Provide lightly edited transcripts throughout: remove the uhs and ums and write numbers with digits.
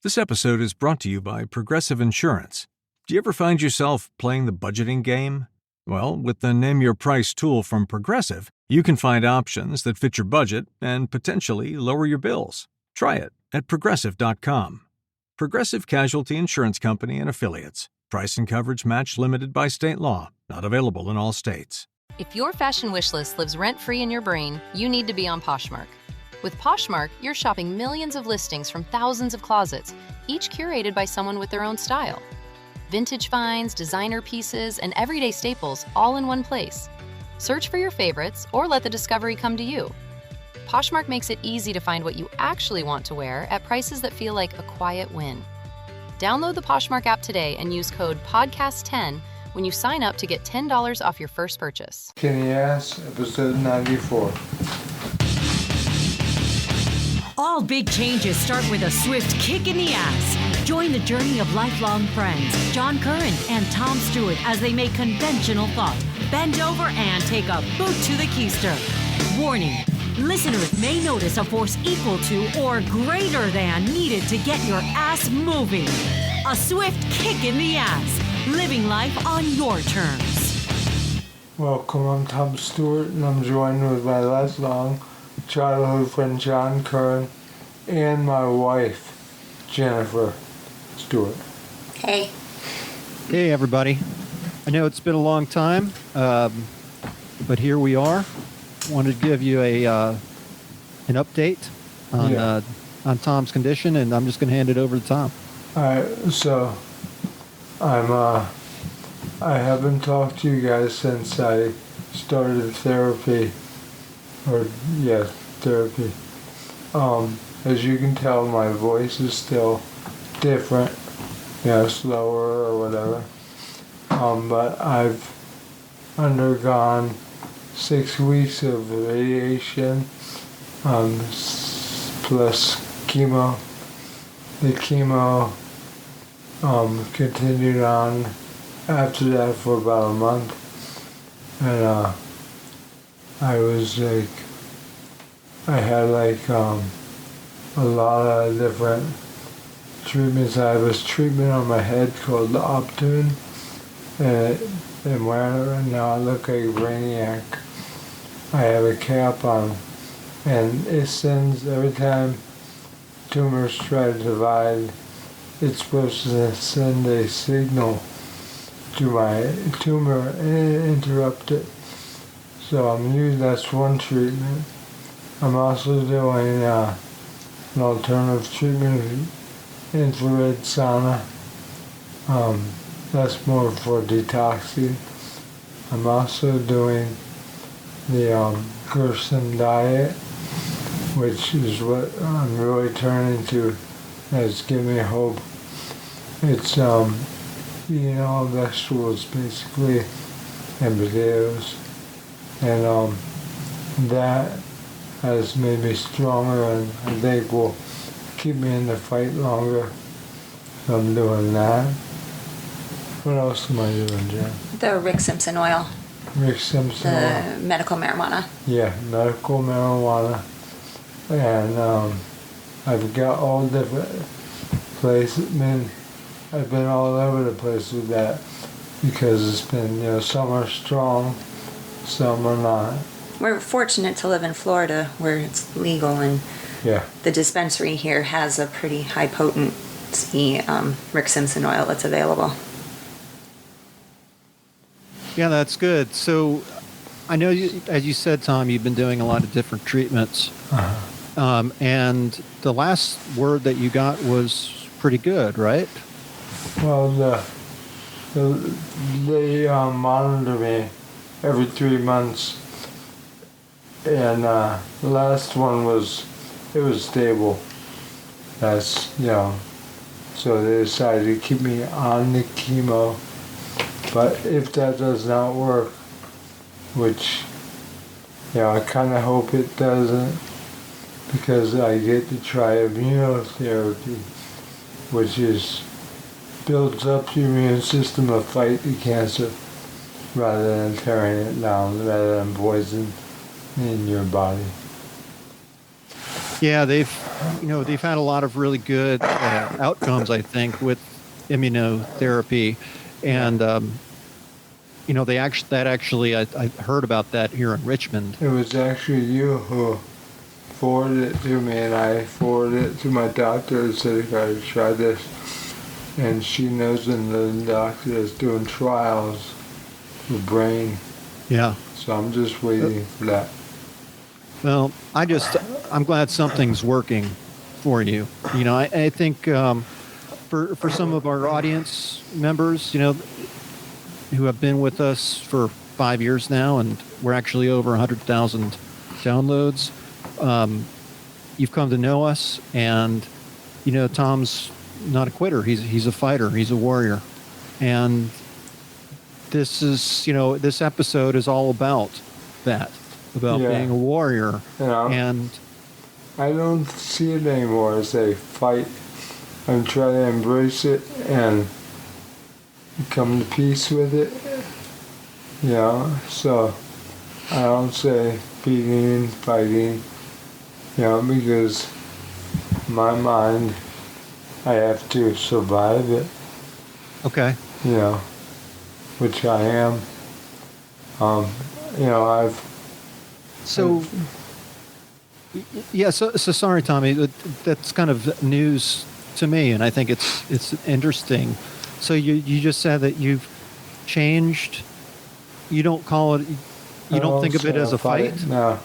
This episode is brought to you by Progressive Insurance. Do you ever find yourself playing the budgeting game? Well, with the Name Your Price tool from Progressive, you can find options that fit your budget and potentially lower your bills. Try it at Progressive.com. Progressive Casualty Insurance Company and Affiliates. Price and coverage match limited by state law. Not available in all states. If your fashion wish list lives rent-free in your brain, you need to be on Poshmark. With Poshmark, you're shopping millions of listings from thousands of closets, each curated by someone with their own style. Vintage finds, designer pieces, and everyday staples all in one place. Search for your favorites or let the discovery come to you. Poshmark makes it easy to find what you actually want to wear at prices that feel like a quiet win. Download the Poshmark app today and use code PODCAST10 when you sign up to get $10 off your first purchase. Kenny Ass, episode 94. All big changes start with a swift kick in the ass. Join the journey of lifelong friends, John Curren and Tom Stewart, as they make conventional thought, bend over and take a boot to the keister. Warning, listeners may notice a force equal to or greater than needed to get your ass moving. A swift kick in the ass, living life on your terms. Welcome, I'm Tom Stewart, and I'm joined with my lifelong childhood friend John Curren and my wife, Jennifer Stewart. Hey. Hey, everybody. I know it's been a long time, but here we are. Wanted to give you an update on Tom's condition, and I'm just going to hand it over to Tom. All right, so I haven't talked to you guys since I started therapy. Therapy. As you can tell, my voice is still different, slower or whatever. But I've undergone 6 weeks of radiation, plus chemo. The chemo continued on after that for about a month, and I had a lot of different treatments. I have this treatment on my head called the Optune, and I'm wearing it right now. I look like a brainiac. I have a cap on, and it sends, every time tumors try to divide, it's supposed to send a signal to my tumor and interrupt it. So that's one treatment. I'm also doing an alternative treatment, infrared sauna. That's more for detoxing. I'm also doing the Curren diet, which is what I'm really turning to. That's giving me hope. It's eating all vegetables basically, and potatoes. And that has made me stronger, and I think will keep me in the fight longer. So I'm doing that. What else am I doing, Jen? The Rick Simpson oil. Rick Simpson oil. The medical marijuana. Yeah, medical marijuana. And I've got all different places. I've been all over the place with that because it's been, some are strong, some are not. We're fortunate to live in Florida where it's legal, and the dispensary here has a pretty high potency Rick Simpson oil that's available. Yeah, that's good. So I know, as you said, Tom, you've been doing a lot of different treatments. Uh-huh. And the last word that you got was pretty good, right? Well, they monitor me every 3 months, and the last one was stable. That's, so they decided to keep me on the chemo. But if that does not work, which, I kind of hope it doesn't, because I get to try immunotherapy, which builds up your immune system to fight the cancer rather than tearing it down, rather than poison in your body. Yeah, they've had a lot of really good outcomes, I think, with immunotherapy, and I heard about that here in Richmond. It was actually you who forwarded it to me, and I forwarded it to my doctor and said, I gotta try this. And she knows the doctor is doing trials for brain. Yeah. So I'm just waiting for that. Well, I'm glad something's working for you. I think for some of our audience members, who have been with us for 5 years now, and we're actually over 100,000 downloads. You've come to know us, and Tom's not a quitter. He's a fighter. He's a warrior, and this episode is all about that, about being a warrior. And I don't see it anymore as a fight. I'm trying to embrace it and come to peace with it. So I don't say beating, fighting, because my mind, I have to survive it. Okay. Which I am. So sorry, Tommy. That's kind of news to me, and I think it's interesting. So you just said that you've changed. You don't call it. You don't think of it as a fight. No.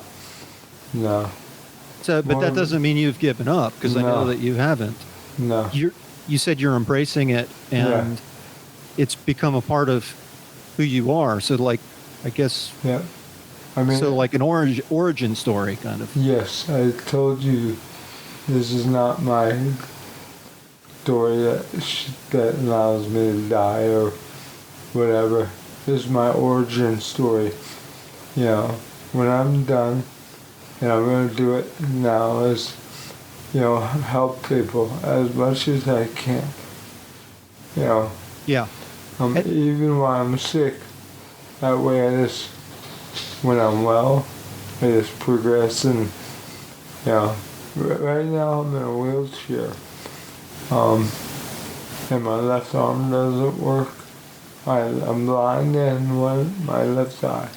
So, but that doesn't mean you've given up, because I know that you haven't. No. You said you're embracing it, and it's become a part of who you are. So, like, I guess. Yeah. I mean. So, like an origin story, kind of. Yes, I told you, this is not my story that allows me to die or whatever. This is my origin story. When I'm done, and I'm going to do it now, is, help people as much as I can. Yeah. Even while I'm sick, that way when I'm well, I just progress and, right now I'm in a wheelchair. And my left arm doesn't work. I'm blind in my left eye.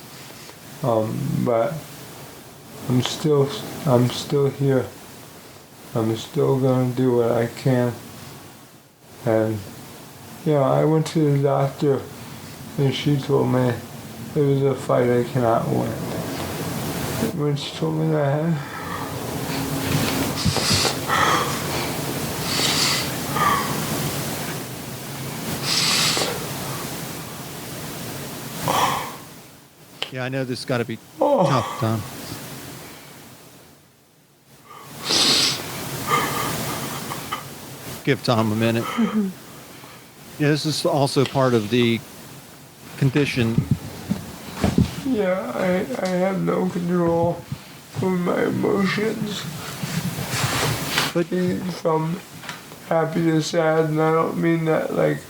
But I'm still here. I'm still gonna do what I can. And I went to the doctor, and she told me it was a fight I cannot win. When she told me that, yeah, I know this has got to be tough, Tom. Give Tom a minute. Mm-hmm. Yeah, this is also part of the condition. Yeah, I have no control over my emotions. But from happy to sad, and I don't mean that like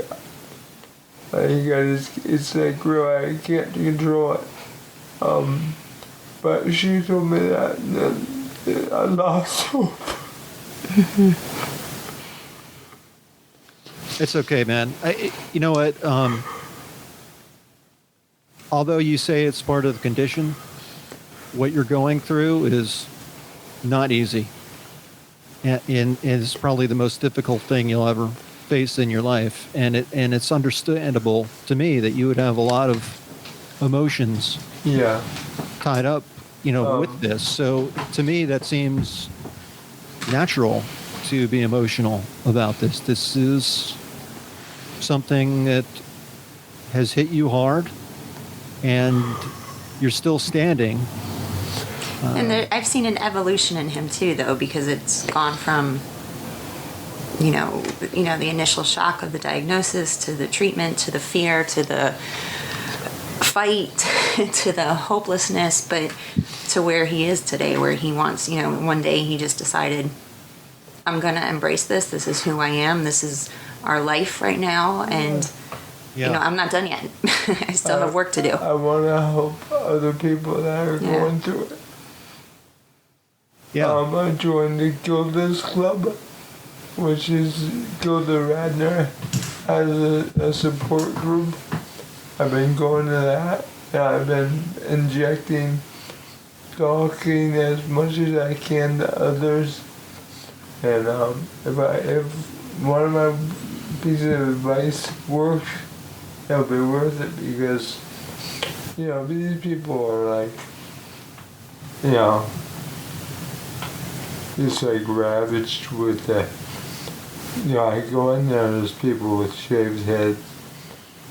it's like real, I can't control it. But she told me that, and then I lost hope. It's okay, man. You know what? Although you say it's part of the condition, what you're going through is not easy. And it's probably the most difficult thing you'll ever face in your life. And it's understandable to me that you would have a lot of emotions tied up, with this. So to me, that seems natural to be emotional about this. This is something that has hit you hard, and you're still standing. And I've seen an evolution in him too, though, because it's gone from, the initial shock of the diagnosis to the treatment to the fear to the fight to the hopelessness, but to where he is today, where he wants, one day he just decided, I'm going to embrace this. This is who I am. This is our life right now. And, I'm not done yet. I still have work to do. I want to help other people that are going through it. Yeah. I joined the Gilda's Club, which is Gilda Radner has a support group. I've been going to that. And I've been injecting, talking as much as I can to others. And if one of my pieces of advice works, it'll be worth it because, these people are like, just like ravaged with the, I go in there, there's people with shaved heads,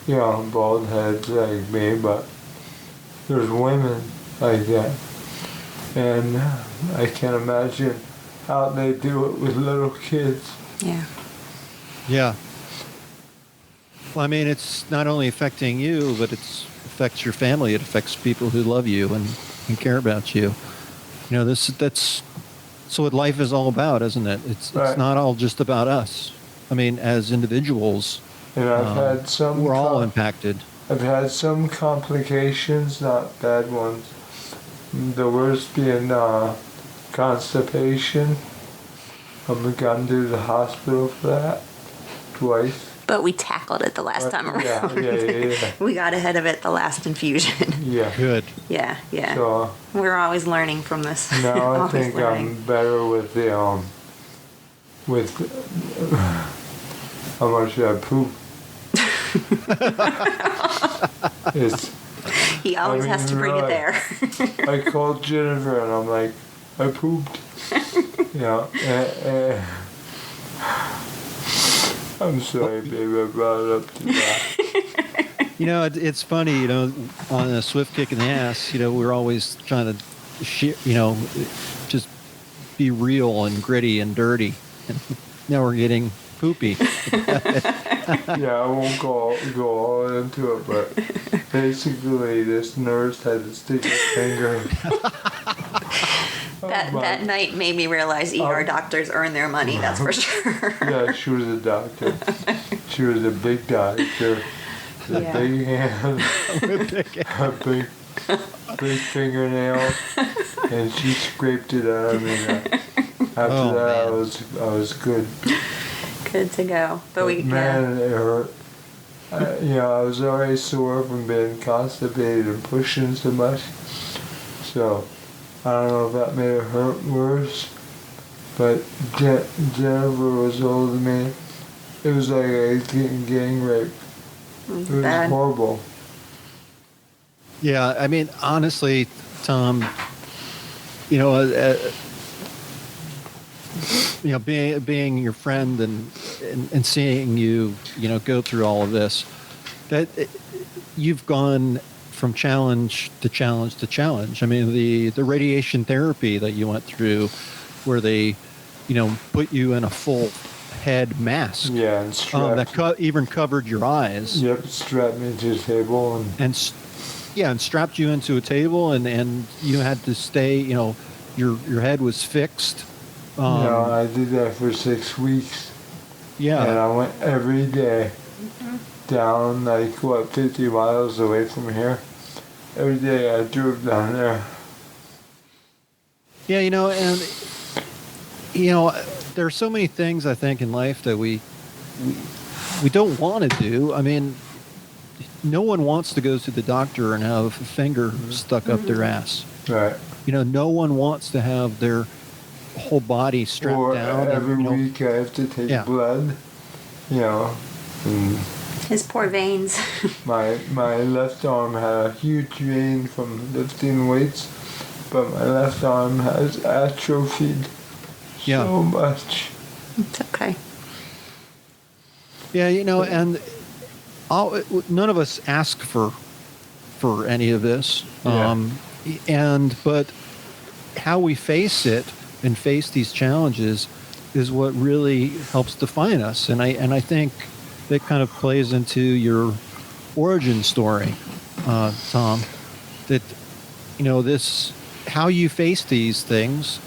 bald heads like me, but there's women like that. And I can't imagine how they do it with little kids. Yeah. Yeah. Well, I mean, it's not only affecting you, but it affects your family. It affects people who love you and care about you. That's what life is all about, isn't it? It's not all just about us. I mean, as individuals, and I've had some. We're all impacted. I've had some complications, not bad ones. The worst being constipation. I've gone to the hospital for that twice. But we tackled it the last time around. Yeah. We got ahead of it the last infusion. Yeah. Good. Yeah. So we're always learning from this. now I think I'm better with the with how much I poop. He always has to bring it there. I called Jennifer and I'm like, I pooped. I'm sorry, baby, I brought it up to that. It's funny, on a swift kick in the ass, we're always trying to, just be real and gritty and dirty. And now we're getting poopy. Yeah, I won't go all into it, but basically this nurse had to stick her finger. That night made me realize ER doctors earn their money, that's for sure. Yeah, she was a doctor. She was a big doctor. Big hand. A big fingernail. And she scraped it out of me. After that, I was good. Good to go. But it hurt. I was already sore from being constipated and pushing so much. So I don't know if that made it hurt worse, but Jennifer was holding me. It was like I was getting gang raped. It was horrible. Yeah, I mean, honestly, Tom, being your friend and seeing you, go through all of this, that you've gone from challenge to challenge to challenge. I mean, the radiation therapy that you went through, where they, put you in a full head mask. Yeah, and strapped. That even covered your eyes. Yep, strapped me to a table and strapped you into a table, and you had to stay. Your head was fixed. I did that for 6 weeks. Yeah, and I went every day down 50 miles away from here. Every day I drove down there. Yeah, and there are so many things I think in life that we don't want to do. I mean, no one wants to go to the doctor and have a finger stuck up their ass. Right. No one wants to have their whole body strapped down. Every week I have to take blood. And his poor veins. my left arm had a huge vein from lifting weights, but my left arm has atrophied so much. It's okay. Yeah, and none of us ask for any of this. But how we face it and face these challenges is what really helps define us. And I think that kind of plays into your origin story, Tom, that, this, how you face these things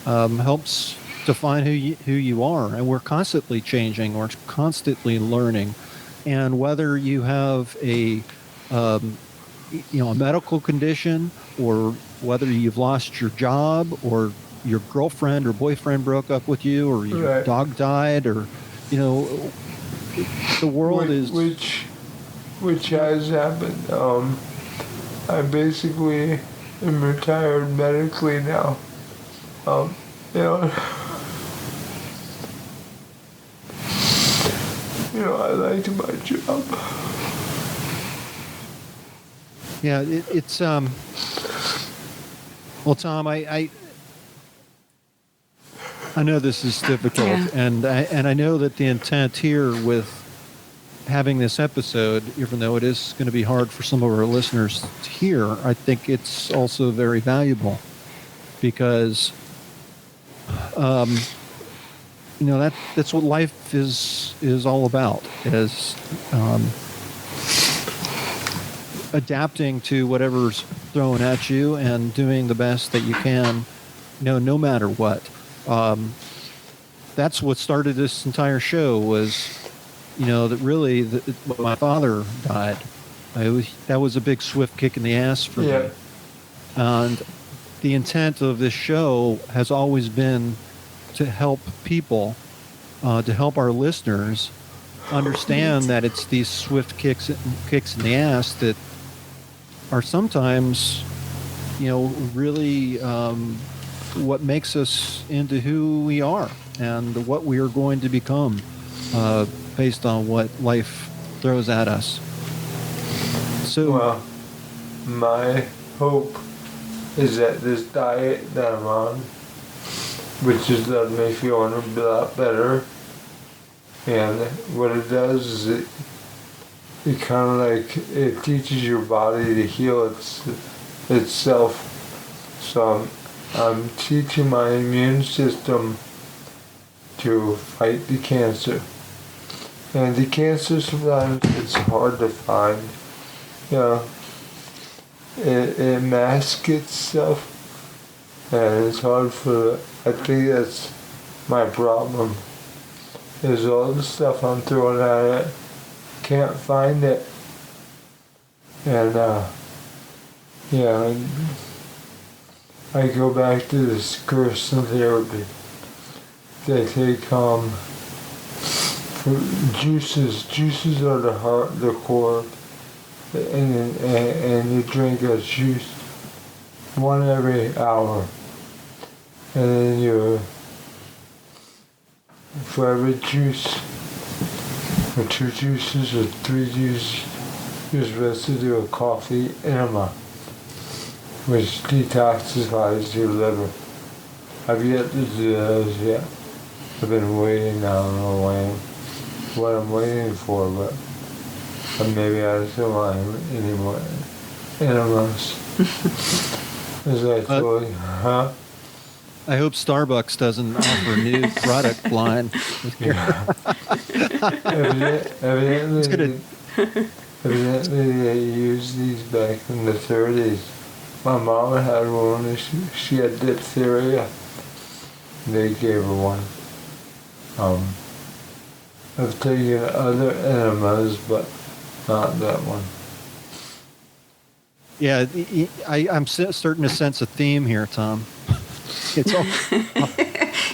helps define who you are. And we're constantly changing, we're constantly learning. And whether you have a medical condition, or whether you've lost your job, or your girlfriend or boyfriend broke up with you, or your Right. dog died, or the world is which has happened. I basically am retired medically now. You know, I liked my job. Yeah, it's well, Tom, I know this is difficult, Yeah. and I know that the intent here with having this episode, even though it is going to be hard for some of our listeners to hear, I think it's also very valuable because, that's what life is all about, is adapting to whatever's thrown at you and doing the best that you can, no matter what. That's what started this entire show was, that really when my father died, that was a big swift kick in the ass for Yeah. me. And the intent of this show has always been to help people, to help our listeners understand that it's these swift kicks in the ass that are sometimes, really what makes us into who we are and what we are going to become based on what life throws at us. So, Well, my hope is that this diet that I'm on, which has done me feel a lot better, and what it does is it kind of it teaches your body to heal itself. So I'm teaching my immune system to fight the cancer. And the cancer sometimes it's hard to find. It masks itself, and it's hard I think that's my problem. Is all the stuff I'm throwing at it, can't find it. And I go back to this Curren therapy. They take juices. Juices are the core, and you drink a juice one every hour, and then for every juice, or 2 juices or 3 juices, you're supposed to do a coffee enema, which detoxifies your liver. I've yet to do those yet. I've been waiting, I don't know what I'm waiting for, but maybe I don't want any more enemas. As I told you, huh? I hope Starbucks doesn't offer a new product line. Evidently they used these back in the 30s. My mom had one, and she had diphtheria. They gave her one. I've taken other enemas, but not that one. Yeah, I'm starting to sense a theme here, Tom. It's all.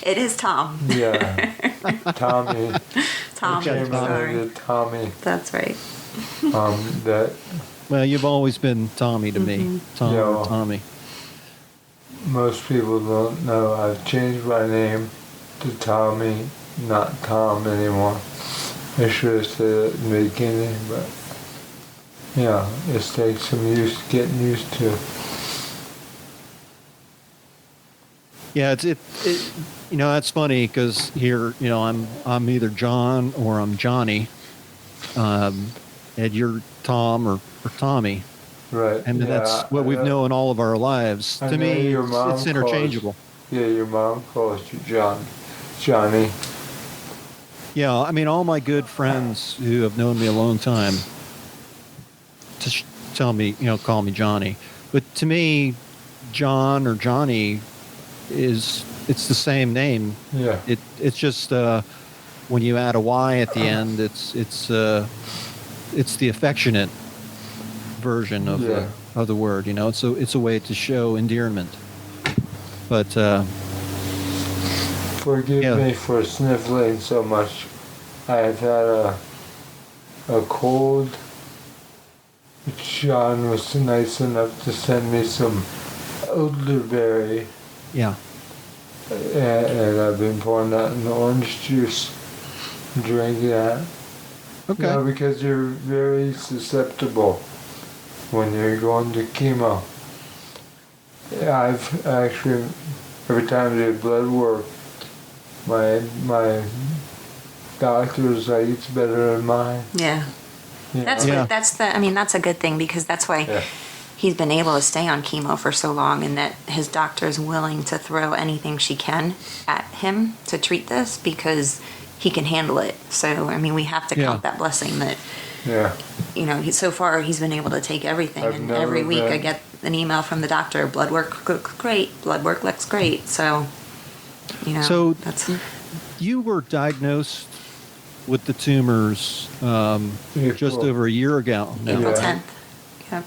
It is Tom. Yeah, Tommy. Tommy, Okay, sorry. Tommy. That's right. Well, you've always been Tommy to me. Tom or Tommy. Most people don't know I've changed my name to Tommy, not Tom anymore. I should have said it in the beginning, but yeah, it takes some getting used to. Yeah, that's funny because here, I'm either John or I'm Johnny, and you're Tom or Tommy. Right. And that's what we've known all of our lives. To me, it's interchangeable. Your mom calls you Johnny. Yeah, I mean, all my good friends who have known me a long time tell me, call me Johnny. But to me, John or Johnny it's the same name. Yeah. It's just when you add a Y at the end, it's the affectionate version of the word. It's a way to show endearment. But forgive me for sniffling so much. I've had a cold. John was nice enough to send me some elderberry. Yeah. And I've been pouring that in the orange juice, drinking that. Okay. You know, because you're very susceptible when you're going to chemo. I've actually, every time I did blood work, my doctor's like, it's better than mine. Yeah. You That's know? what, that's a good thing, because that's why he's been able to stay on chemo for so long, and that his doctor is willing to throw anything she can at him to treat this, because he can handle it. So, I mean, we have to count that blessing that, you know, so far he's been able to take everything. And every week I get an email from the doctor, blood work great, blood work looks great. So, you know, So that's... You were diagnosed with the tumors just over a year ago. April 10th. Yep.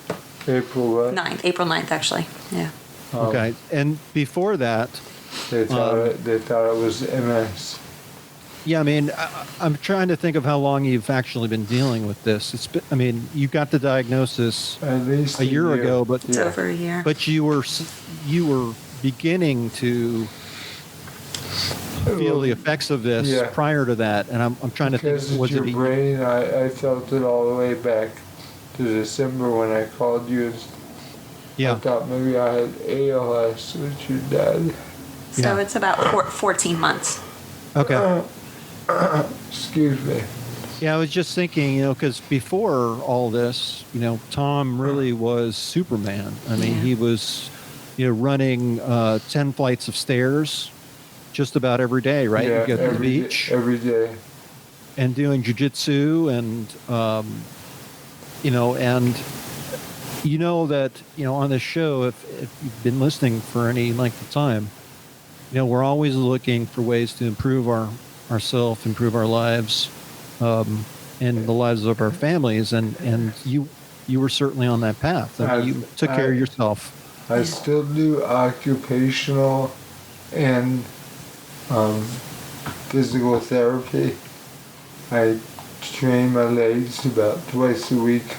April what? 9th. April 9th, actually. Yeah. Okay. And before that... They thought it was MS. Yeah, I mean, I'm trying to think of how long you've actually been dealing with this. I mean, you got the diagnosis at least a year ago, but it's over a year. But you were beginning to feel the effects of this prior to that, and I'm trying to think. Because your brain, I felt it all the way back to December when I called you. I thought maybe I had ALS, which you died. So it's about 14 months. Okay. Excuse me. Yeah, I was just thinking, you know, because before all this, you know, Tom really was Superman. I mean, he was, you know, running 10 flights of stairs just about every day, right? Yeah, you go to the beach. Every day. And doing jiu-jitsu and, you know, and you know that, you know, on this show, if you've been listening for any length of time, you know, we're always looking for ways to improve ourselves, improve our lives, and the lives of our families. And you were certainly on that path. I mean, you took care of yourself. I still do occupational and physical therapy. I train my legs about twice a week.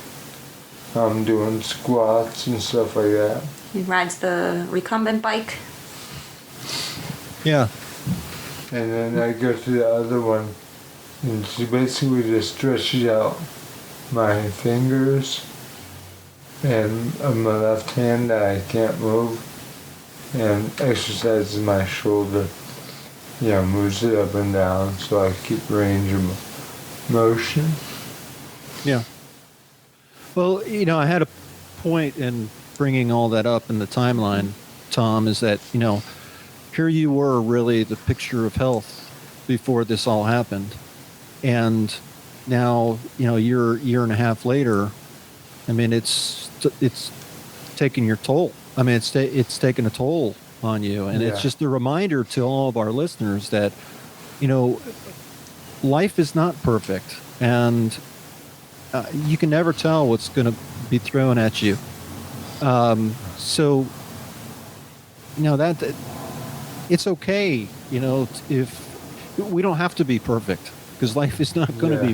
I'm doing squats and stuff like that. He rides the recumbent bike. Yeah. And then I go to the other one, and she basically just stretches out my fingers and on my left hand that I can't move, and exercises my shoulder. You know, moves it up and down so I keep range of motion. Yeah. Well, you know, I had a point in bringing all that up in the timeline, Tom, is that, you know, here you were really the picture of health before this all happened. And now, you know, year and a half later, I mean, it's taking your toll. I mean, it's taken a toll on you. And it's just a reminder to all of our listeners that, you know, life is not perfect. And you can never tell what's going to be thrown at you. So, you know, that it's okay, you know, if we don't have to be perfect, because life is not going to be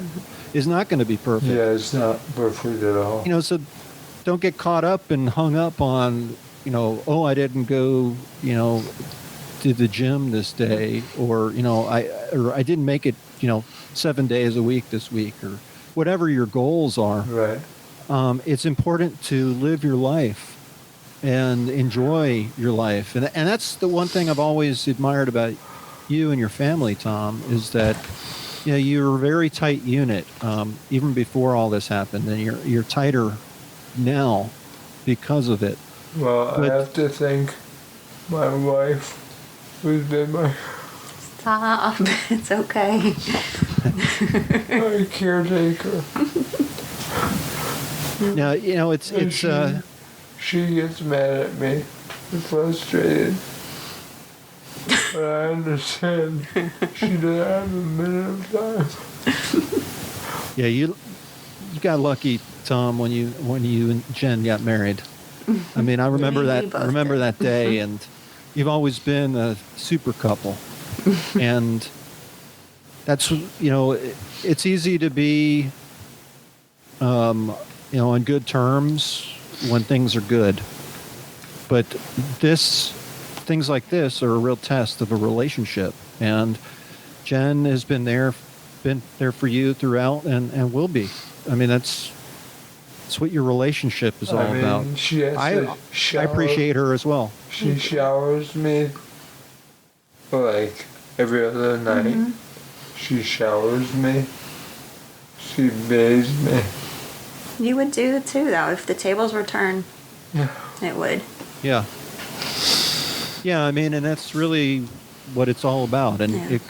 perfect. Yeah, it's not perfect at all. You know, so don't get caught up and hung up on, you know, oh, I didn't go, you know, to the gym this day, or, you know, I didn't make it, you know, 7 days a week this week, or whatever your goals are. Right. It's important to live your life and enjoy your life. And that's the one thing I've always admired about you and your family, Tom, is that, you know, you're a very tight unit, even before all this happened, and you're tighter now because of it. Well, I have to thank my wife, who's been my Stop. It's okay. my caretaker. Now, you know, it's She gets mad at me and frustrated. But I understand she doesn't have a minute of time. yeah, you got lucky, Tom, when you and Jen got married. I mean, I remember that day, and you've always been a super couple. And that's, it's easy to be, on good terms when things are good. But things like this are a real test of a relationship. And Jen has been there for you throughout and will be. I mean, that's what your relationship is all about. She has to shower. I appreciate her as well. She showers me like every other night. Mm-hmm. She showers me. She bathes me. You would do it too, though, if the tables were turned. Yeah. It would. Yeah. Yeah, I mean, and that's really what it's all about. And it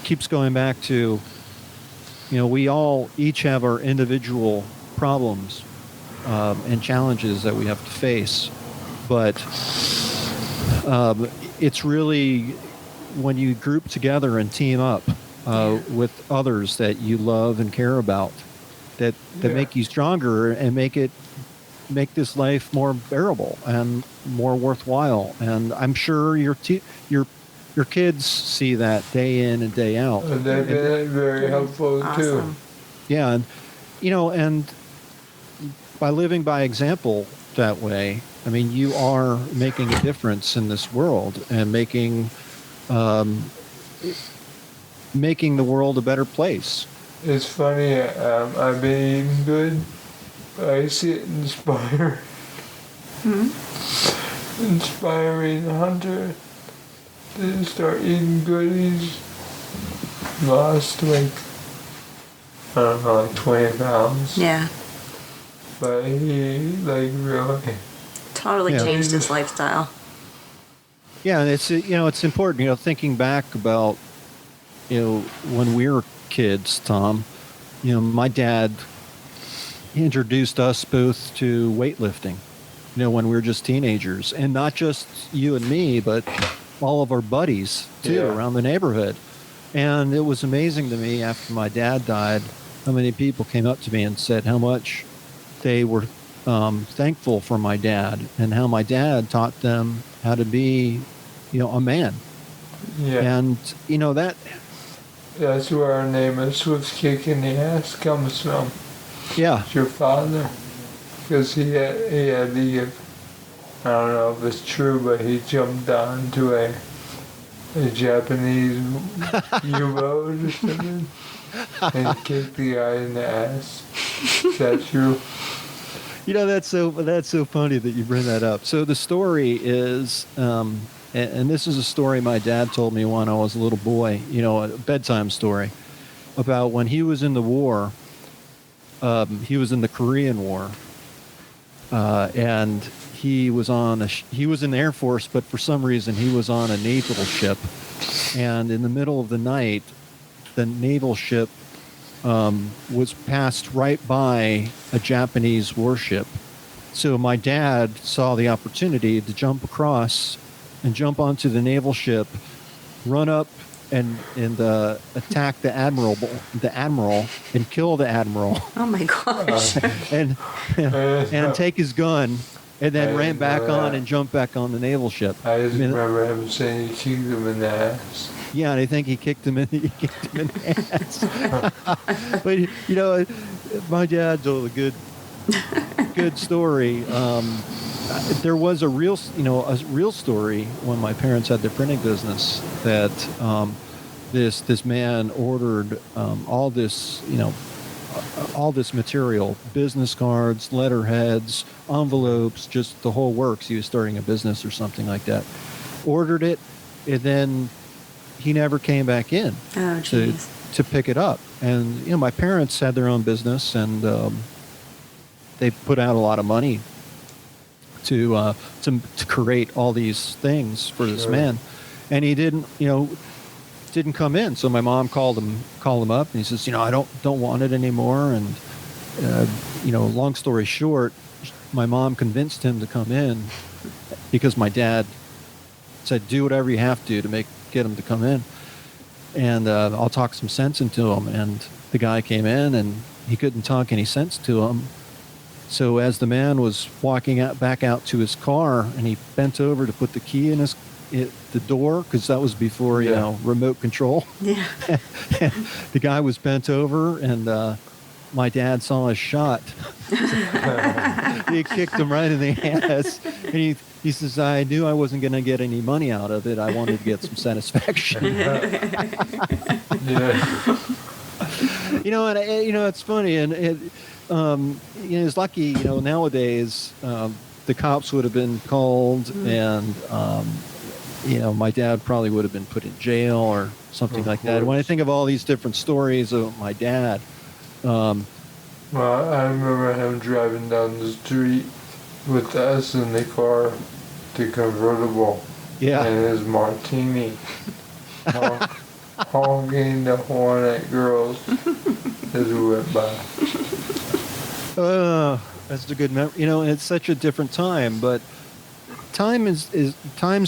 keeps going back to, we all each have our individual problems and challenges that we have to face. But it's really when you group together and team up with others that you love and care about that make you stronger and make this life more bearable and more worthwhile. And I'm sure your kids see that day in and day out. And they've been very helpful too. Yeah, and and by living by example that way, I mean, you are making a difference in this world and making the world a better place. It's funny, I've been eating good, but I see it inspiring Hunter to start eating good. He's lost like 20 pounds. Yeah. But he really Totally changed his lifestyle. Yeah, and it's it's important, thinking back about when we were kids, Tom. My dad introduced us both to weightlifting. When we were just teenagers, and not just you and me, but all of our buddies too around the neighborhood. And it was amazing to me after my dad died, how many people came up to me and said how much they were thankful for my dad and how my dad taught them how to be, a man. Yeah. And that's where our name of Swift Kick in the Ass comes from. Yeah. It's your father. Because he had to give, I don't know if it's true, but he jumped onto a Japanese U-boat or something and kicked the guy in the ass. Is that true? That's so funny that you bring that up. So the story is, and this is a story my dad told me when I was a little boy, a bedtime story about when he was in the war. He was in the Korean War. And he was in the Air Force, but for some reason he was on a naval ship. And in the middle of the night, the naval ship was passed right by a Japanese warship. So my dad saw the opportunity to jump across and jump onto the naval ship, run up and attack the admiral and kill the admiral. Oh my gosh! and take his gun and then ran back on and jumped back on the naval ship. I just remember him saying he kicked him in the ass. Yeah, and I think he kicked him in the ass. But my dad told a good story. There was a real story when my parents had their printing business that this man ordered all this material, business cards, letterheads, envelopes, just the whole works. He was starting a business or something like that. Ordered it, and then he never came back in to pick it up. And my parents had their own business, and they put out a lot of money to create all these things for this man, and he didn't come in. So my mom called him up, and he says, I don't want it anymore. And long story short, my mom convinced him to come in because my dad said, do whatever you have to get him to come in, and I'll talk some sense into him. And the guy came in, and he couldn't talk any sense to him. So as the man was walking back out to his car, and he bent over to put the key in his the door, because that was before, you know, remote control. Yeah. The guy was bent over, and my dad saw his shot. He kicked him right in the ass. And he says, I knew I wasn't going to get any money out of it. I wanted to get some satisfaction. You know, and it's funny, and it's lucky. You know, nowadays the cops would have been called, and my dad probably would have been put in jail or something like that. When I think of all these different stories of my dad, well, I remember him driving down the street with us in the car, the convertible, and his martini, honking the horn at girls as we went by. That's a good memory. You know, and it's such a different time, but times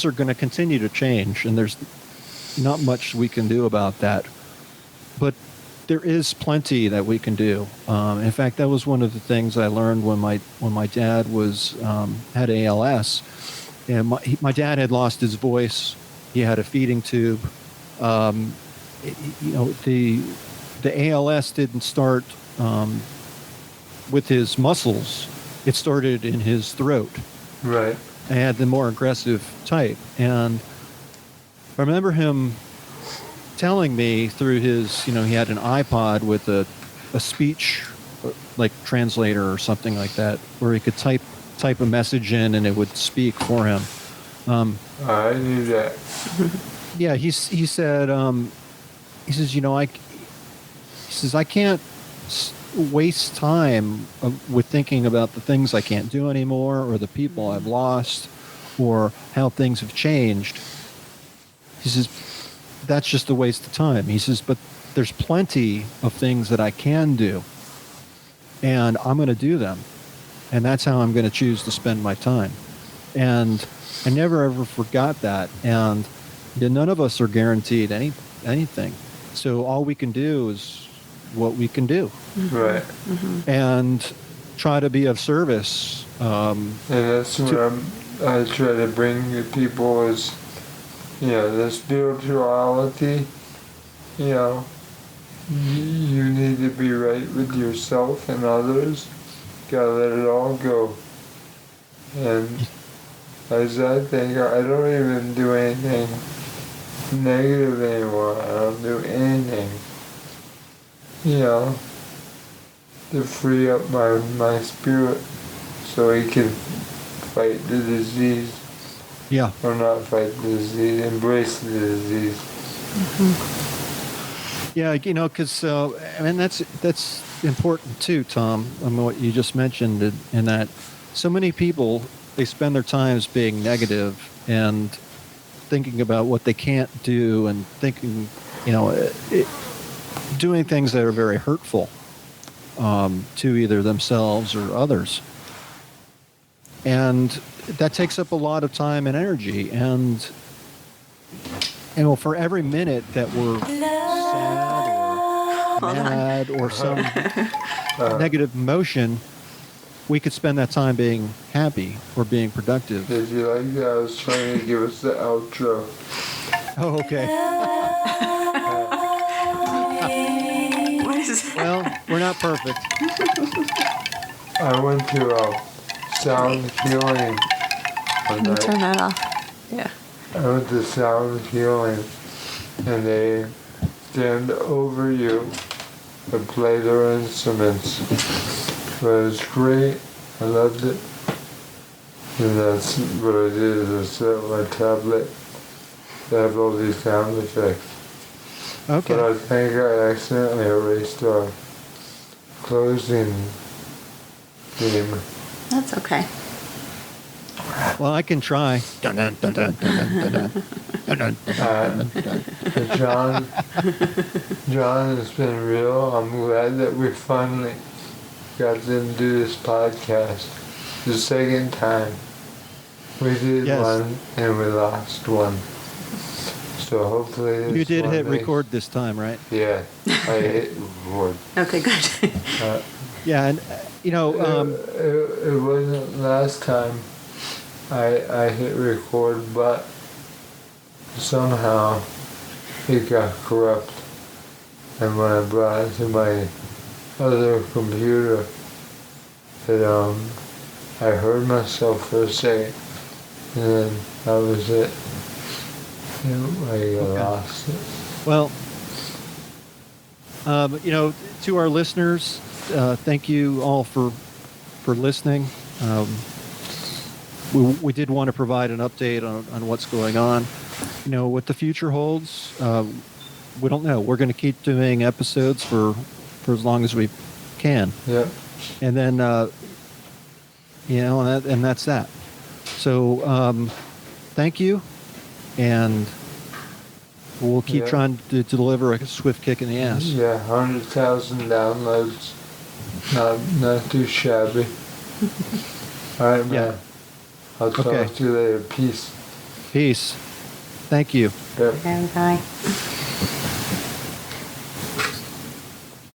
are going to continue to change, and there's not much we can do about that. But there is plenty that we can do. In fact, that was one of the things I learned when my dad had ALS, and my dad had lost his voice. He had a feeding tube. The ALS didn't start with his muscles. It started in his throat. Right. I had the more aggressive type, and I remember him telling me through his, he had an iPod with a speech like translator or something like that, where he could type a message in and it would speak for him. I knew that. Yeah, he said, he says, I can't waste time with thinking about the things I can't do anymore, or the people I've lost, or how things have changed. He says, that's just a waste of time. He says, but there's plenty of things that I can do, and I'm going to do them. And that's how I'm going to choose to spend my time. And I never ever forgot that. And none of us are guaranteed anything. So all we can do is what we can do. Right. And try to be of service. And that's what I try to bring to people is, the spirituality, you need to be right with yourself and others. Gotta let it all go. And as I think, I don't even do anything negative anymore. I don't do anything, to free up my spirit so he can fight the disease. Yeah. Or not fight the disease, embrace the disease. Yeah, because that's important too, Tom. I mean, what you just mentioned, in that so many people, they spend their times being negative and thinking about what they can't do, and thinking, doing things that are very hurtful to either themselves or others. And that takes up a lot of time and energy. And for every minute that we're sad or mad or some negative emotion, we could spend that time being happy or being productive. Did you like that? I was trying to give us the outro. Oh, okay. What is that? Well, we're not perfect. I went to Sound Healing. Can you turn that off? Yeah. I went to Sound Healing, and they stand over you and play their instruments. But it was great. I loved it. And that's what I did, is I set up my tablet to have all these sound effects. Okay. But I think I accidentally erased our closing theme. That's okay. Well, I can try. Dun, dun, dun, dun, dun, dun, dun, dun, dun, John, it's been real. I'm glad that we finally got to do this podcast. The second time. We did one and we lost one. So hopefully you did hit record this time, right? Yeah, I hit record. Okay, good. Yeah, and it wasn't last time I hit record, but somehow it got corrupt. And when I brought it to my other computer, I heard myself for a second, and then that was it. I lost it. Well, to our listeners, thank you all for listening. We did want to provide an update on what's going on. What the future holds, we don't know. We're going to keep doing episodes for as long as we can. Yep. And then, and that's that. So, thank you, and we'll keep trying to deliver a swift kick in the ass. Yeah, 100,000 downloads. Not too shabby. All right, man. Yeah. I'll talk to you later. Peace. Peace. Thank you. Yep. Bye.